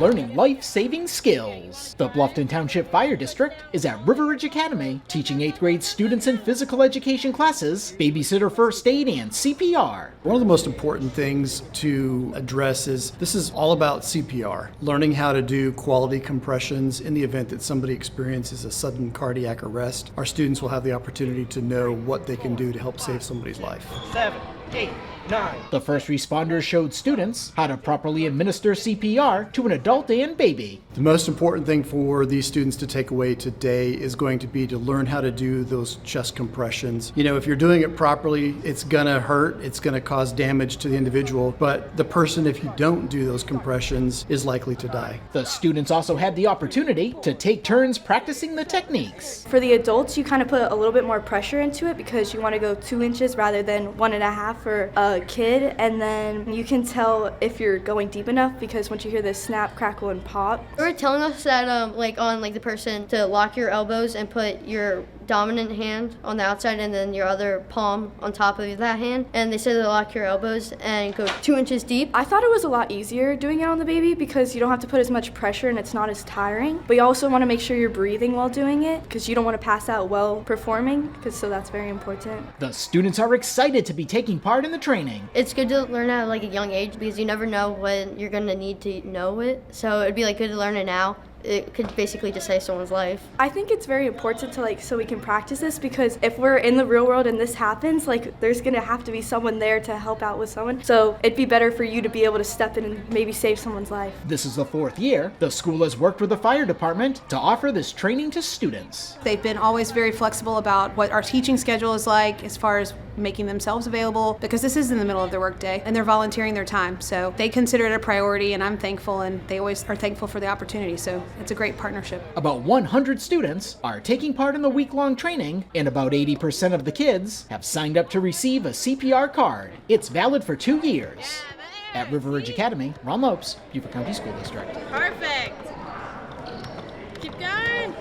learning life-saving skills. The Bluffton Township Fire District is at River Ridge Academy, teaching 8th grade students in physical education classes, babysitter first aid, and CPR. One of the most important things to address is this is all about CPR, learning how to do quality compressions in the event that somebody experiences a sudden cardiac arrest. Our students will have the opportunity to know what they can do to help save somebody's life. 7, 8, 9. The first responders showed students how to properly administer CPR to an adult and baby. The most important thing for these students to take away today is going to be to learn how to do those chest compressions. You know, if you're doing it properly, it's gonna hurt, it's gonna cause damage to the individual, but the person, if you don't do those compressions, is likely to die. The students also had the opportunity to take turns practicing the techniques. For the adults, you kind of put a little bit more pressure into it because you want to go 2 inches rather than 1.5 for a kid, and then you can tell if you're going deep enough because once you hear the snap, crackle, and pop. They were telling us that on the person to lock your elbows and put your dominant hand on the outside and then your other palm on top of that hand, and they said to lock your elbows and go 2 inches deep. I thought it was a lot easier doing it on the baby because you don't have to put as much pressure and it's not as tiring, but you also want to make sure you're breathing while doing it because you don't want to pass out while performing, so that's very important. The students are excited to be taking part in the training. It's good to learn at a young age because you never know when you're going to need to know it, so it'd be good to learn it now. It could basically just save someone's life. I think it's very important to so we can practice this because if we're in the real world and this happens, there's gonna have to be someone there to help out with someone. So it'd be better for you to be able to step in and maybe save someone's life. This is the 4th year the school has worked with the fire department to offer this training to students. They've been always very flexible about what our teaching schedule is like as far as making themselves available because this is in the middle of their workday and they're volunteering their time. So they consider it a priority and I'm thankful, and they always are thankful for the opportunity. So it's a great partnership. About 100 students are taking part in the week-long training, and about 80% of the kids have signed up to receive a CPR card. It's valid for 2 years. At River Ridge Academy, Ron Lopes, Beaufort County School District. Perfect. Keep going.